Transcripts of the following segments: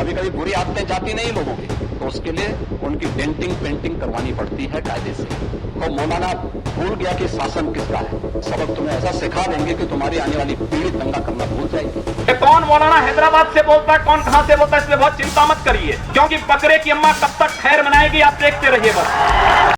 कभी कभी बुरी आदतें जाती नहीं लोगों की, तो उसके लिए उनकी डेंटिंग पेंटिंग करवानी पड़ती है कायदे से। तो मौलाना भूल गया कि शासन किसका है। सबक तुम्हें ऐसा सिखा देंगे कि तुम्हारी आने वाली पीढ़ी दंगा करना भूल जाएगी। कौन मौलाना हैदराबाद से बोलता है, कौन कहां से बोलता है, इसलिए बहुत चिंता मत करिए, क्योंकि बकरे की अम्मा कब तक खैर मनाएगी आप देखते रहिए बस।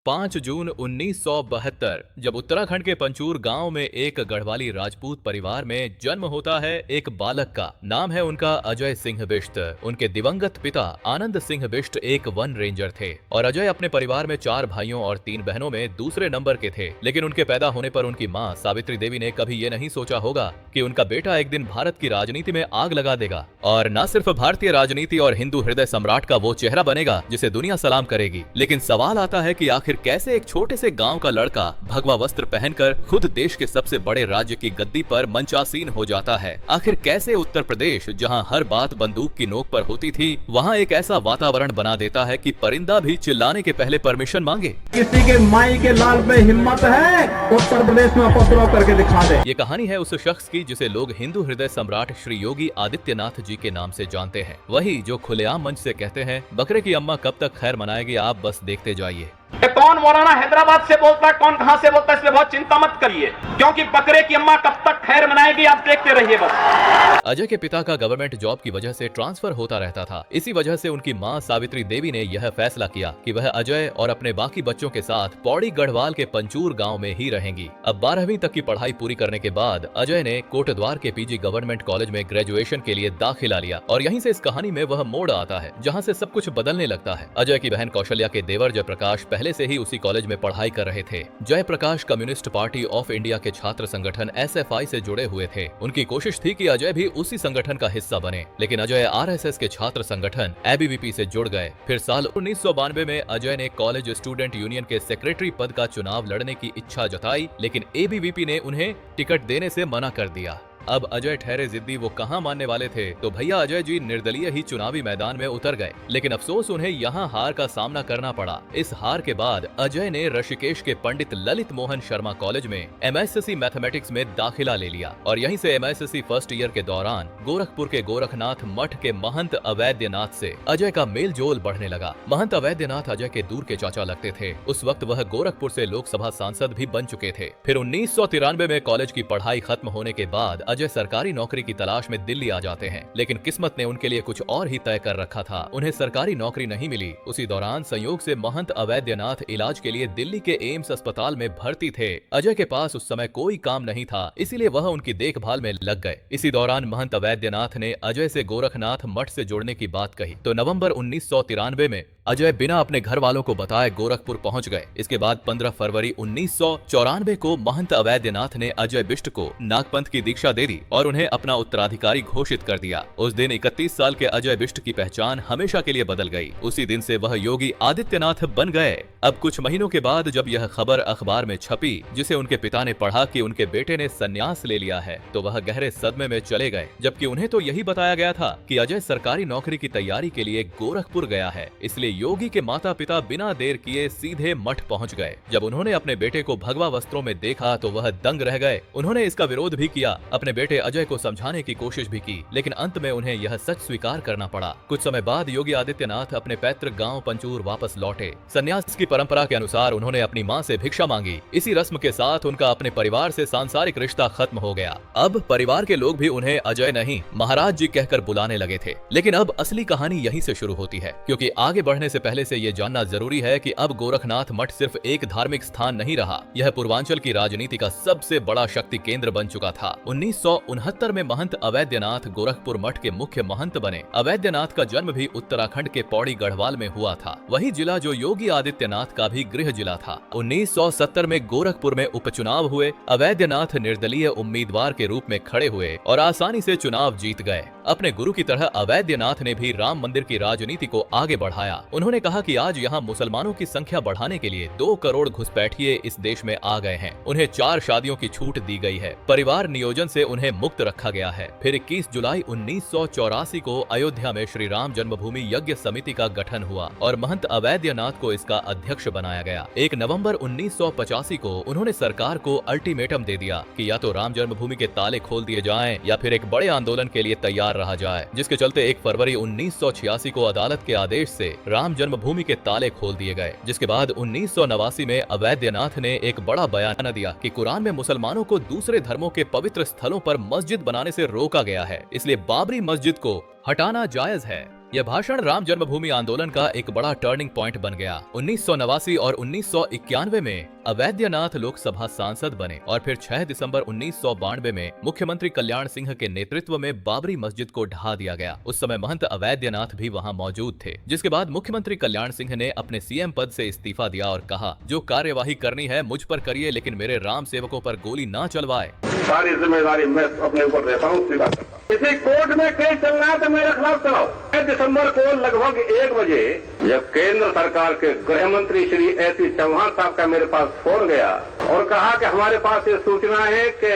5 जून 1972 जब उत्तराखंड के पंचूर गांव में एक गढ़वाली राजपूत परिवार में जन्म होता है एक बालक का। नाम है उनका अजय सिंह बिष्ट। उनके दिवंगत पिता आनंद सिंह बिष्ट एक वन रेंजर थे और अजय अपने परिवार में 4 भाइयों और 3 बहनों में दूसरे नंबर के थे। लेकिन उनके पैदा होने पर उनकी मां सावित्री देवी ने कभी ये नहीं सोचा होगा कि उनका बेटा एक दिन भारत की राजनीति में आग लगा देगा और न सिर्फ भारतीय राजनीति और हिंदू हृदय सम्राट का वो चेहरा बनेगा जिसे दुनिया सलाम करेगी। लेकिन सवाल आता है कि आखिर कैसे एक छोटे से गांव का लड़का भगवा वस्त्र पहनकर खुद देश के सबसे बड़े राज्य की गद्दी पर मंचासीन हो जाता है। आखिर कैसे उत्तर प्रदेश, जहां हर बात बंदूक की नोक पर होती थी, वहां एक ऐसा वातावरण बना देता है कि परिंदा भी चिल्लाने के पहले परमिशन मांगे। किसी के माई के लाल पे हिम्मत है, उत्तर प्रदेश में उपद्रव करके दिखा दे। ये कहानी है उस शख्स की जिसे लोग हिंदू हृदय सम्राट श्री योगी आदित्यनाथ जी के नाम से जानते हैं। वही जो खुलेआम मंच से कहते हैं, बकरे की अम्मा कब तक खैर मनाएगी, आप बस देखते जाइए। कौन मौलाना हैदराबाद से बोलता है, कौन कहां से बोलता है, इसलिए बहुत चिंता मत करिए, क्योंकि बकरे की अम्मा कब तक खैर मनाएगी आप देखते रहिए बस। अजय के पिता का गवर्नमेंट जॉब की वजह से ट्रांसफर होता रहता था। इसी वजह से उनकी मां सावित्री देवी ने यह फैसला किया कि वह अजय और अपने बाकी बच्चों के साथ पौड़ी गढ़वाल के पंचूर गांव में ही रहेंगी। अब 12वीं तक की पढ़ाई पूरी करने के बाद अजय ने कोटद्वार के पीजी गवर्नमेंट कॉलेज में ग्रेजुएशन के लिए दाखिला लिया और यहीं से इस कहानी में वह मोड़ आता है जहाँ से सब कुछ बदलने लगता है। अजय की बहन कौशल्या के देवर जयप्रकाश पहले से ही उसी कॉलेज में पढ़ाई कर रहे थे। Jayaprakash Communist Party of India के छात्र संगठन SFI से जुड़े हुए थे। उनकी कोशिश थी कि अजय भी उसी संगठन का हिस्सा बने, लेकिन अजय RSS के छात्र संगठन ABVP से जुड़ गए। फिर साल 1992 में अजय ने कॉलेज स्टूडेंट यूनियन के सेक्रेटरी पद का चुनाव लड़ने की इच्छा जताई, लेकिन ABVP ने उन्हें टिकट देने से मना कर दिया। अब अजय ठहरे जिद्दी, वो कहां मानने वाले थे, तो भैया अजय जी निर्दलीय ही चुनावी मैदान में उतर गए। लेकिन अफसोस उन्हें यहां हार का सामना करना पड़ा। इस हार के बाद अजय ने ऋषिकेश के पंडित ललित मोहन शर्मा कॉलेज में MSc मैथमेटिक्स में दाखिला ले लिया और यहीं से MSc फर्स्ट ईयर के दौरान गोरखपुर के गोरखनाथ मठ के महंत अवैधनाथ से अजय का मेल जोल बढ़ने लगा। महंत अवैधनाथ अजय के दूर के चाचा लगते थे। उस वक्त वह गोरखपुर से लोकसभा सांसद भी बन चुके थे। फिर 1993 में कॉलेज की पढ़ाई खत्म होने के बाद अजय सरकारी नौकरी की तलाश में दिल्ली आ जाते हैं, लेकिन किस्मत ने उनके लिए कुछ और ही तय कर रखा था। उन्हें सरकारी नौकरी नहीं मिली। उसी दौरान संयोग से महंत अवैधनाथ इलाज के लिए दिल्ली के एम्स अस्पताल में भर्ती थे। अजय के पास उस समय कोई काम नहीं था, इसीलिए वह उनकी देखभाल में लग गए। इसी दौरान महंत अवैधनाथ ने अजय से गोरखनाथ मठ से जुड़ने की बात कही, तो नवंबर 1993 में अजय बिना अपने घर वालों को बताए गोरखपुर पहुंच गए। इसके बाद 15 फरवरी 1994 को महंत अवैधनाथ ने अजय बिष्ट को नागपंथ की दीक्षा दे दी और उन्हें अपना उत्तराधिकारी घोषित कर दिया। उस दिन 31 साल के अजय बिष्ट की पहचान हमेशा के लिए बदल गई। उसी दिन से वह योगी आदित्यनाथ बन गए। अब कुछ महीनों के बाद जब यह खबर अखबार में छपी, जिसे उनके पिता ने पढ़ा कि उनके बेटे ने संन्यास ले लिया है, तो वह गहरे सदमे में चले गए। जबकि उन्हें तो यही बताया गया था कि अजय सरकारी नौकरी की तैयारी के लिए गोरखपुर गया है। इसलिए योगी के माता पिता बिना देर किए सीधे मठ पहुंच गए। जब उन्होंने अपने बेटे को भगवा वस्त्रों में देखा तो वह दंग रह गए। उन्होंने इसका विरोध भी किया, अपने बेटे अजय को समझाने की कोशिश भी की, लेकिन अंत में उन्हें यह सच स्वीकार करना पड़ा। कुछ समय बाद योगी आदित्यनाथ अपने पैतृक गांव पंचूर वापस लौटे। संन्यास की परंपरा के अनुसार उन्होंने अपनी मां से भिक्षा मांगी। इसी रस्म के साथ उनका अपने परिवार से सांसारिक रिश्ता खत्म हो गया। अब परिवार के लोग भी उन्हें अजय नहीं महाराज जी कहकर बुलाने लगे थे। लेकिन अब असली कहानी यहीं से शुरू होती है, क्योंकि आगे बढ़ने से पहले से ये जानना जरूरी है कि अब गोरखनाथ मठ सिर्फ एक धार्मिक स्थान नहीं रहा, यह पूर्वांचल की राजनीति का सबसे बड़ा शक्ति केंद्र बन चुका था। 1969 में महंत अवैधनाथ गोरखपुर मठ के मुख्य महंत बने। अवैधनाथ का जन्म भी उत्तराखंड के पौड़ी गढ़वाल में हुआ था, वही जिला जो योगी आदित्यनाथ का भी गृह जिला था। 1970 में गोरखपुर में उपचुनाव हुए। अवैधनाथ निर्दलीय उम्मीदवार के रूप में खड़े हुए और आसानी से चुनाव जीत गए। अपने गुरु की तरह अवैधनाथ ने भी राम मंदिर की राजनीति को आगे बढ़ाया। उन्होंने कहा कि आज यहाँ मुसलमानों की संख्या बढ़ाने के लिए 2 करोड़ घुसपैठिए इस देश में आ गए हैं। उन्हें 4 शादियों की छूट दी गई है। परिवार नियोजन से उन्हें मुक्त रखा गया है। फिर 21 जुलाई 1984 को अयोध्या में श्री राम जन्मभूमि यज्ञ समिति का गठन हुआ और महंत अवैधनाथ को इसका अध्यक्ष बनाया गया। 1 नवंबर 1985 को उन्होंने सरकार को अल्टीमेटम दे दिया कि या तो राम जन्मभूमि के ताले खोल दिए जाएं या फिर एक बड़े आंदोलन के लिए तैयार तैयार रहा जाए, जिसके चलते 1 फरवरी 1986 को अदालत के आदेश से राम जन्मभूमि के ताले खोल दिए गए। जिसके बाद 1989 में अवैधनाथ ने एक बड़ा बयान दिया कि कुरान में मुसलमानों को दूसरे धर्मों के पवित्र स्थलों पर मस्जिद बनाने से रोका गया है, इसलिए बाबरी मस्जिद को हटाना जायज है। यह भाषण राम जन्मभूमि आंदोलन का एक बड़ा टर्निंग पॉइंट बन गया। 1989 और 1991 में अवैधनाथ लोकसभा सांसद बने और फिर 6 दिसंबर 1992 में मुख्यमंत्री कल्याण सिंह के नेतृत्व में बाबरी मस्जिद को ढा दिया गया। उस समय महंत अवैधनाथ भी वहां मौजूद थे, जिसके बाद मुख्यमंत्री कल्याण सिंह ने अपने सीएम पद से इस्तीफा दिया और कहा, जो कार्यवाही करनी है मुझ पर करिए, लेकिन मेरे राम सेवकों पर गोली ना चलवाए। सारी जिम्मेदारी मैं अपने ऊपर लेता हूँ, सीधा करता हूँ। किसी कोर्ट में केस चल रहा है तो मेरे खिलाफ चलाओ। 6 दिसंबर को लगभग 1 बजे जब केंद्र सरकार के गृह मंत्री श्री एसी चौहान साहब का मेरे पास फोन गया और कहा कि हमारे पास ये सूचना है कि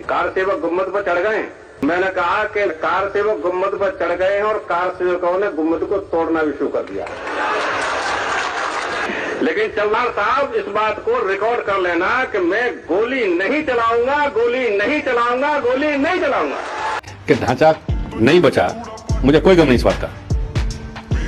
कार सेवक गुम्बद पर चढ़ गए। मैंने कहा कि कार सेवक गुम्बद पर चढ़ गए हैं और कार सेवकों ने गुम्बद को तोड़ना भी शुरू कर दिया। लेकिन चौहान साहब, इस बात को रिकॉर्ड कर लेना कि मैं गोली नहीं चलाऊंगा, गोली नहीं चलाऊंगा, गोली नहीं चलाऊंगा। कि ढांचा नहीं बचा, मुझे कोई गम नहीं इस बात का,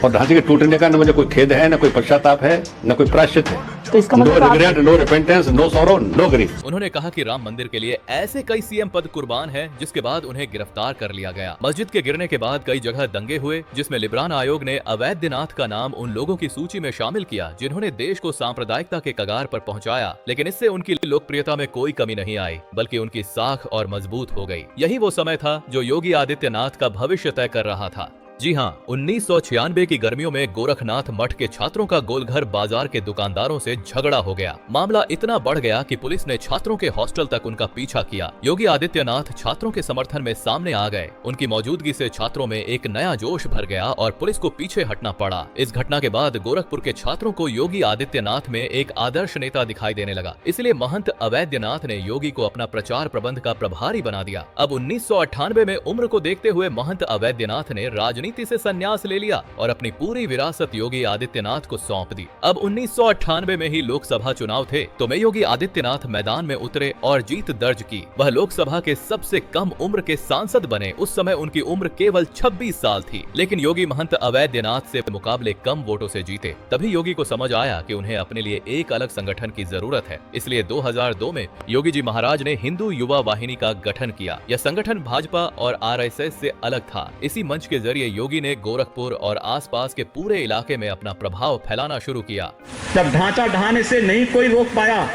और ढांचे के टूटने का न मुझे कोई खेद है, न कोई पश्चाताप है, न कोई प्रायश्चित है। तो इसका मतलब no regret, no repentance, no sorrow, no grief. उन्होंने कहा कि राम मंदिर के लिए ऐसे कई सीएम पद कुर्बान हैं, जिसके बाद उन्हें गिरफ्तार कर लिया गया। मस्जिद के गिरने के बाद कई जगह दंगे हुए, जिसमें लिब्रान आयोग ने अवैधनाथ का नाम उन लोगों की सूची में शामिल किया जिन्होंने देश को सांप्रदायिकता के कगार पर पहुंचाया। लेकिन इससे उनकी लोकप्रियता में कोई कमी नहीं आई, बल्कि उनकी साख और मजबूत हो गई। यही वो समय था जो योगी आदित्यनाथ का भविष्य तय कर रहा था। जी हाँ, 1996 की गर्मियों में गोरखनाथ मठ के छात्रों का गोलघर बाजार के दुकानदारों से झगड़ा हो गया। मामला इतना बढ़ गया कि पुलिस ने छात्रों के हॉस्टल तक उनका पीछा किया। योगी आदित्यनाथ छात्रों के समर्थन में सामने आ गए। उनकी मौजूदगी से छात्रों में एक नया जोश भर गया और पुलिस को पीछे हटना पड़ा। इस घटना के बाद गोरखपुर के छात्रों को योगी आदित्यनाथ में एक आदर्श नेता दिखाई देने लगा। इसलिए महंत अवैधनाथ ने योगी को अपना प्रचार प्रबंध का प्रभारी बना दिया। अब 1998 में उम्र को देखते हुए महंत अवैधनाथ ने राजनीति से संन्यास ले लिया और अपनी पूरी विरासत योगी आदित्यनाथ को सौंप दी। अब 1998 में ही लोकसभा चुनाव थे, तो में योगी आदित्यनाथ मैदान में उतरे और जीत दर्ज की। वह लोकसभा के सबसे कम उम्र के सांसद बने। उस समय उनकी उम्र केवल 26 साल थी, लेकिन योगी महंत अवैधनाथ से मुकाबले कम वोटों से जीते। तभी योगी को समझ आया कि उन्हें अपने लिए एक अलग संगठन की जरूरत है। इसलिए 2002 में योगी जी महाराज ने हिंदू युवा वाहिनी का गठन किया। यह संगठन भाजपा और RSS से अलग था। इसी मंच के जरिए योगी ने गोरखपुर और आसपास के पूरे इलाके में अपना प्रभाव फैलाना शुरू किया। जब ढांचा ढहाने से नहीं कोई रोक पाया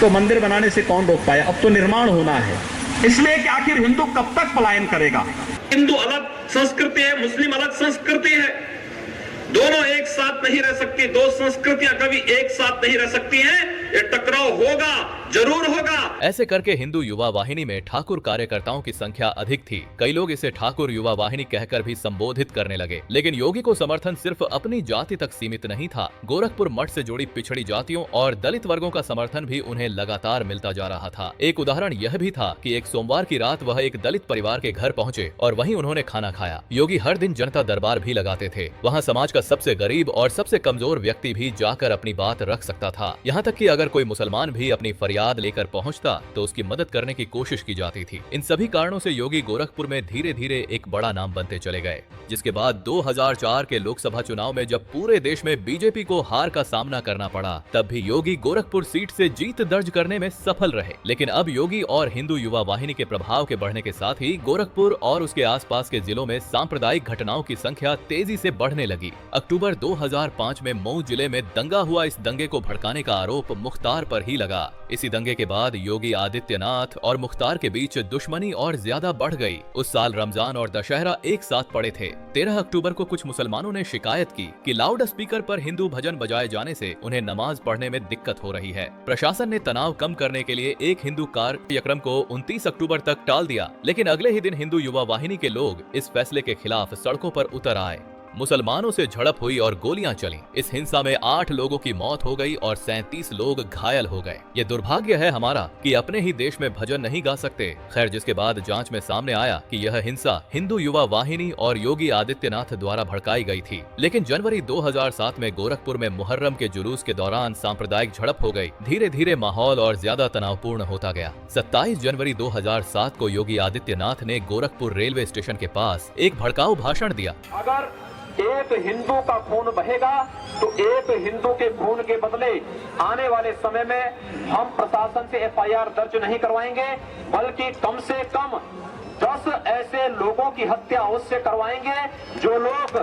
तो मंदिर बनाने से कौन रोक पाया? अब तो निर्माण होना है। इसलिए कि आखिर हिंदू कब तक पलायन करेगा? हिंदू अलग संस्कृति है, मुस्लिम अलग संस्कृति है। दोनों एक साथ नहीं रह सकती। दो संस्कृतियां कभी एक साथ नहीं रह सकती हैं। ये टकराव होगा, जरूर होगा। ऐसे करके हिंदू युवा वाहिनी में ठाकुर कार्यकर्ताओं की संख्या अधिक थी। कई लोग इसे ठाकुर युवा वाहिनी कहकर भी संबोधित करने लगे। लेकिन योगी को समर्थन सिर्फ अपनी जाति तक सीमित नहीं था। गोरखपुर मठ से जुड़ी पिछड़ी जातियों और दलित वर्गों का समर्थन भी उन्हें लगातार मिलता जा रहा था। एक उदाहरण यह भी था कि एक सोमवार की रात वह एक दलित परिवार के घर पहुंचे और वहीं उन्होंने खाना खाया। योगी हर दिन जनता दरबार भी लगाते थे। वहाँ समाज का सबसे गरीब और सबसे कमजोर व्यक्ति भी जाकर अपनी बात रख सकता था। यहाँ तक कि अगर कोई मुसलमान भी अपनी फरियाद लेकर पहुंचता तो उसकी मदद करने की कोशिश की जाती थी। इन सभी कारणों से योगी गोरखपुर में धीरे धीरे एक बड़ा नाम बनते चले गए। जिसके बाद 2004 के लोकसभा चुनाव में जब पूरे देश में बीजेपी को हार का सामना करना पड़ा, तब भी योगी गोरखपुर सीट से जीत दर्ज करने में सफल रहे। लेकिन अब योगी और हिंदू युवा वाहिनी के प्रभाव के बढ़ने के साथ ही गोरखपुर और उसके आसपास के जिलों में सांप्रदायिक घटनाओं की संख्या तेजी से बढ़ने लगी। अक्टूबर 2005 में मऊ जिले में दंगा हुआ। इस दंगे को भड़काने का आरोप मुख्तार पर ही लगा। इसी दंगे के बाद योगी आदित्यनाथ और मुख्तार के बीच दुश्मनी और ज्यादा बढ़ गई। उस साल रमजान और दशहरा एक साथ पड़े थे। 13 अक्टूबर को कुछ मुसलमानों ने शिकायत की कि लाउड स्पीकर पर हिंदू भजन बजाए जाने से उन्हें नमाज पढ़ने में दिक्कत हो रही है। प्रशासन ने तनाव कम करने के लिए एक हिंदू कार्यक्रम को 29 अक्टूबर तक टाल दिया। लेकिन अगले ही दिन हिंदू युवा वाहिनी के लोग इस फैसले के खिलाफ सड़कों पर उतर आए। मुसलमानों से झड़प हुई और गोलियां चली। इस हिंसा में 8 लोगों की मौत हो गई और 37 लोग घायल हो गए। ये दुर्भाग्य है हमारा कि अपने ही देश में भजन नहीं गा सकते। खैर, जिसके बाद जांच में सामने आया कि यह हिंसा हिंदू युवा वाहिनी और योगी आदित्यनाथ द्वारा भड़काई गई थी। लेकिन जनवरी 2007 में गोरखपुर में मुहर्रम के जुलूस के दौरान सांप्रदायिक झड़प हो गई। धीरे धीरे माहौल और ज्यादा तनावपूर्ण होता गया। 27 जनवरी 2007 को योगी आदित्यनाथ ने गोरखपुर रेलवे स्टेशन के पास एक भड़काऊ भाषण दिया। अगर एक हिंदू का खून बहेगा तो एक हिंदू के खून के बदले आने वाले समय में हम प्रशासन से एफआईआर दर्ज नहीं करवाएंगे, बल्कि कम से कम 10 ऐसे लोगों की हत्या अवश्य करवाएंगे जो लोग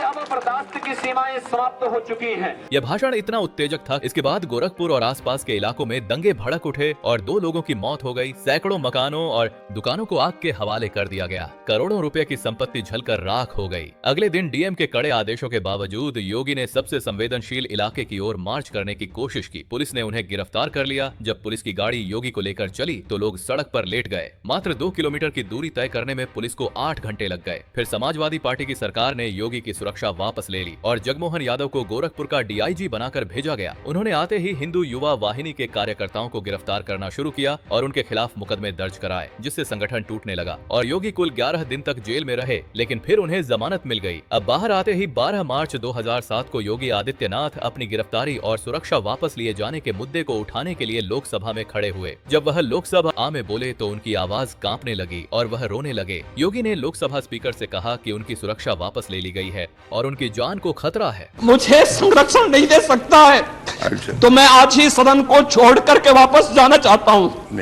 अब बर्दाश्त की सीमाएं समाप्त हो चुकी हैं। यह भाषण इतना उत्तेजक था, इसके बाद गोरखपुर और आसपास के इलाकों में दंगे भड़क उठे और 2 लोगों की मौत हो गई। सैकड़ों मकानों और दुकानों को आग के हवाले कर दिया गया। करोड़ों रुपए की संपत्ति जलकर राख हो गई। अगले दिन डीएम के कड़े आदेशों के बावजूद योगी ने सबसे संवेदनशील इलाके की ओर मार्च करने की कोशिश की। पुलिस ने उन्हें गिरफ्तार कर लिया। जब पुलिस की गाड़ी योगी को लेकर चली तो लोग सड़क पर लेट गए। मात्र 2 किलोमीटर की दूरी तय करने में पुलिस को 8 घंटे लग गए। फिर समाजवादी पार्टी की सरकार ने योगी की सुरक्षा वापस ले ली और जगमोहन यादव को गोरखपुर का डीआईजी बनाकर भेजा गया। उन्होंने आते ही हिंदू युवा वाहिनी के कार्यकर्ताओं को गिरफ्तार करना शुरू किया और उनके खिलाफ मुकदमे दर्ज कराए, जिससे संगठन टूटने लगा और योगी कुल 11 दिन तक जेल में रहे। लेकिन फिर उन्हें जमानत मिल गई। अब बाहर आते ही 12 मार्च 2007 को योगी आदित्यनाथ अपनी गिरफ्तारी और सुरक्षा वापस लिए जाने के मुद्दे को उठाने के लिए लोकसभा में खड़े हुए। जब वह लोकसभा में बोले तो उनकी आवाज कांपने लगी और वह रोने लगे। योगी ने लोकसभा स्पीकर से कहा कि उनकी सुरक्षा वापस ले ली गई है और उनकी जान को खतरा है। मुझे संरक्षण नहीं दे सकता है तो मैं आज ही सदन को छोड़ करके वापस जाना चाहता हूं।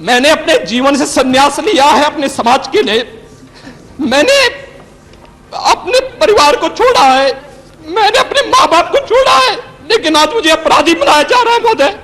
मैंने अपने जीवन से संन्यास लिया है अपने समाज के लिए। मैंने अपने परिवार को छोड़ा है, मैंने अपने माँ बाप को छोड़ा है, लेकिन आज मुझे अपराधी बनाया जा रहा है महोदय,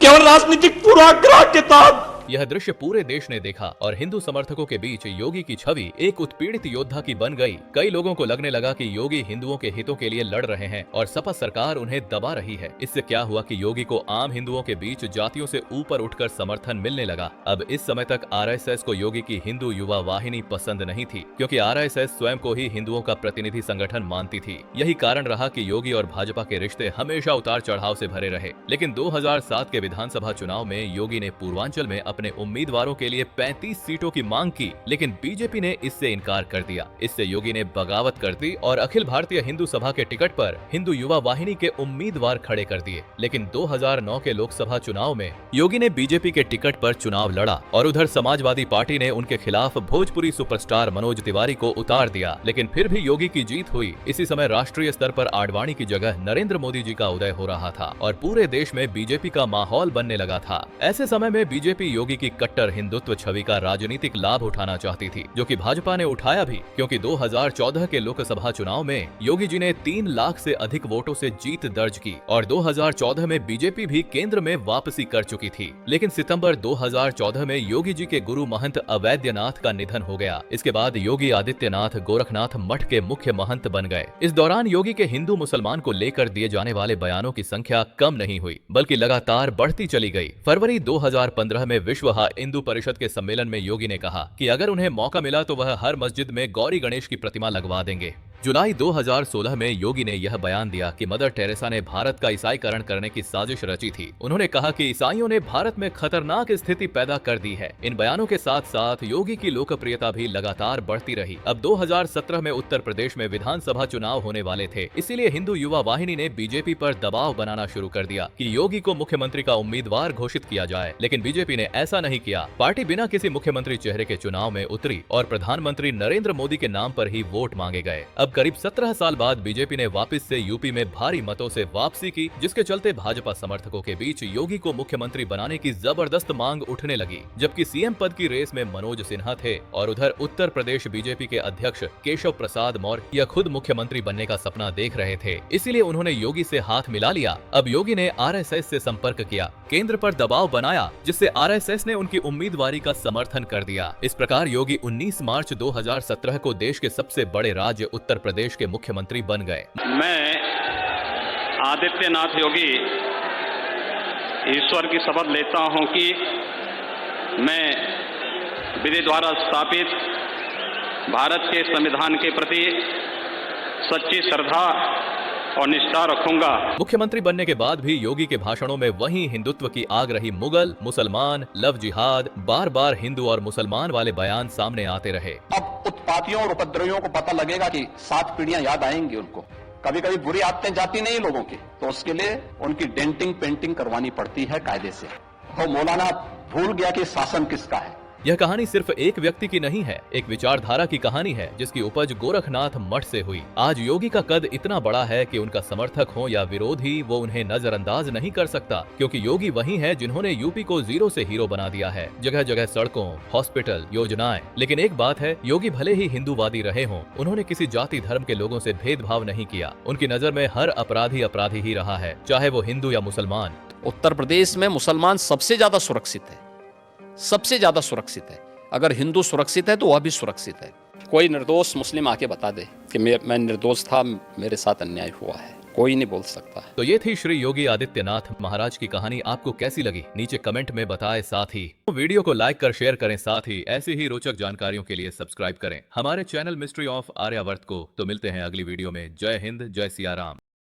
केवल राजनीतिक पूर्वाग्रह के तहत। यह दृश्य पूरे देश ने देखा और हिंदू समर्थकों के बीच योगी की छवि एक उत्पीड़ित योद्धा की बन गई। कई लोगों को लगने लगा कि योगी हिंदुओं के हितों के लिए लड़ रहे हैं और सपा सरकार उन्हें दबा रही है। इससे क्या हुआ कि योगी को आम हिंदुओं के बीच जातियों से ऊपर उठकर समर्थन मिलने लगा। अब इस समय तक आरएसएस को योगी की हिंदू युवा वाहिनी पसंद नहीं थी, क्योंकि आरएसएस स्वयं को ही हिंदुओं का प्रतिनिधि संगठन मानती थी। यही कारण रहा कि योगी और भाजपा के रिश्ते हमेशा उतार चढ़ाव से भरे रहे। लेकिन 2007 के विधानसभा चुनाव में योगी ने पूर्वांचल में अपने उम्मीदवारों के लिए 35 सीटों की मांग की, लेकिन बीजेपी ने इससे इनकार कर दिया। इससे योगी ने बगावत कर दी और अखिल भारतीय हिंदू सभा के टिकट पर हिंदू युवा वाहिनी के उम्मीदवार खड़े कर दिए। लेकिन 2009 के लोकसभा चुनाव में योगी ने बीजेपी के टिकट पर चुनाव लड़ा और उधर समाजवादी पार्टी ने उनके खिलाफ भोजपुरी सुपरस्टार मनोज तिवारी को उतार दिया। लेकिन फिर भी योगी की जीत हुई। इसी समय राष्ट्रीय स्तर पर आडवाणी की जगह नरेंद्र मोदी जी का उदय हो रहा था और पूरे देश में बीजेपी का माहौल बनने लगा था। ऐसे समय में बीजेपी योगी की कट्टर हिंदुत्व छवि का राजनीतिक लाभ उठाना चाहती थी, जो कि भाजपा ने उठाया भी, क्योंकि 2014 के लोकसभा चुनाव में योगी जी ने 3 लाख से अधिक वोटों से जीत दर्ज की और 2014 में बीजेपी भी केंद्र में वापसी कर चुकी थी। लेकिन सितंबर 2014 में योगी जी के गुरु महंत अवैधनाथ का निधन हो गया। इसके बाद योगी आदित्यनाथ गोरखनाथ मठ के मुख्य महंत बन गए। इस दौरान योगी के हिंदू मुसलमान को लेकर दिए जाने वाले बयानों की संख्या कम नहीं हुई, बल्कि लगातार बढ़ती चली गई। फरवरी 2015 में विश्व हिंदू परिषद के सम्मेलन में योगी ने कहा कि अगर उन्हें मौका मिला तो वह हर मस्जिद में गौरी गणेश की प्रतिमा लगवा देंगे। जुलाई 2016 में योगी ने यह बयान दिया कि मदर टेरेसा ने भारत का ईसाईकरण करने की साजिश रची थी। उन्होंने कहा कि ईसाइयों ने भारत में खतरनाक स्थिति पैदा कर दी है। इन बयानों के साथ साथ योगी की लोकप्रियता भी लगातार बढ़ती रही। अब 2017 में उत्तर प्रदेश में विधानसभा चुनाव होने वाले थे, इसीलिए हिंदू युवा वाहिनी ने बीजेपी पर दबाव बनाना शुरू कर दिया कि योगी को मुख्यमंत्री का उम्मीदवार घोषित किया जाए। लेकिन बीजेपी ने ऐसा नहीं किया। पार्टी बिना किसी मुख्यमंत्री चेहरे के चुनाव में उतरी और प्रधानमंत्री नरेंद्र मोदी के नाम पर ही वोट मांगे गए। अब करीब 17 साल बाद बीजेपी ने वापस से यूपी में भारी मतों से वापसी की, जिसके चलते भाजपा समर्थकों के बीच योगी को मुख्यमंत्री बनाने की जबरदस्त मांग उठने लगी। जबकि सीएम पद की रेस में मनोज सिन्हा थे और उधर उत्तर प्रदेश बीजेपी के अध्यक्ष केशव प्रसाद मौर्य खुद मुख्यमंत्री बनने का सपना देख रहे थे। इसीलिए उन्होंने योगी से हाथ मिला लिया। अब योगी ने आरएसएस से संपर्क किया, केंद्र पर दबाव बनाया, जिससे आरएसएस ने उनकी उम्मीदवारी का समर्थन कर दिया। इस प्रकार योगी 19 मार्च 2017 को देश के सबसे बड़े राज्य उत्तर प्रदेश के मुख्यमंत्री बन गए। मैं आदित्यनाथ योगी ईश्वर की शपथ लेता हूं कि मैं विधि द्वारा स्थापित भारत के संविधान के प्रति सच्ची श्रद्धा और निष्ठा रखूंगा। मुख्यमंत्री बनने के बाद भी योगी के भाषणों में वही हिंदुत्व की आग रही मुगल, मुसलमान, लव जिहाद, बार बार हिंदू और मुसलमान वाले बयान सामने आते रहे। अब उत्पातियों और उपद्रवियों को पता लगेगा कि 7 पीढ़ियां याद आएंगी उनको। कभी कभी बुरी आदतें जाती नहीं लोगों की, तो उसके लिए उनकी डेंटिंग पेंटिंग करवानी पड़ती है कायदे से। तो मौलाना भूल गया कि शासन किसका है। यह कहानी सिर्फ एक व्यक्ति की नहीं है, एक विचारधारा की कहानी है जिसकी उपज गोरखनाथ मठ से हुई। आज योगी का कद इतना बड़ा है कि उनका समर्थक हो या विरोधी, वो उन्हें नजरअंदाज नहीं कर सकता, क्योंकि योगी वही है जिन्होंने यूपी को जीरो से हीरो बना दिया है। जगह जगह सड़कों, हॉस्पिटल, योजनाएं। लेकिन एक बात है, योगी भले ही हिंदूवादी रहे हों, उन्होंने किसी जाति धर्म के लोगों से भेदभाव नहीं किया। उनकी नजर में हर अपराधी अपराधी ही रहा है, चाहे वो हिंदू या मुसलमान। उत्तर प्रदेश में मुसलमान सबसे ज्यादा सुरक्षित है, सबसे ज्यादा सुरक्षित है। अगर हिंदू सुरक्षित है तो वह भी सुरक्षित है। कोई निर्दोष मुस्लिम आके बता दे कि मैं निर्दोष था, मेरे साथ अन्याय हुआ है, कोई नहीं बोल सकता। तो ये थी श्री योगी आदित्यनाथ महाराज की कहानी। आपको कैसी लगी नीचे कमेंट में बताएं। साथ ही वीडियो को लाइक कर शेयर करें। साथ ही ऐसी ही रोचक जानकारियों के लिए सब्सक्राइब करें हमारे चैनल मिस्ट्री ऑफ आर्यावर्त को। तो मिलते हैं अगली वीडियो में। जय हिंद, जय सिया राम।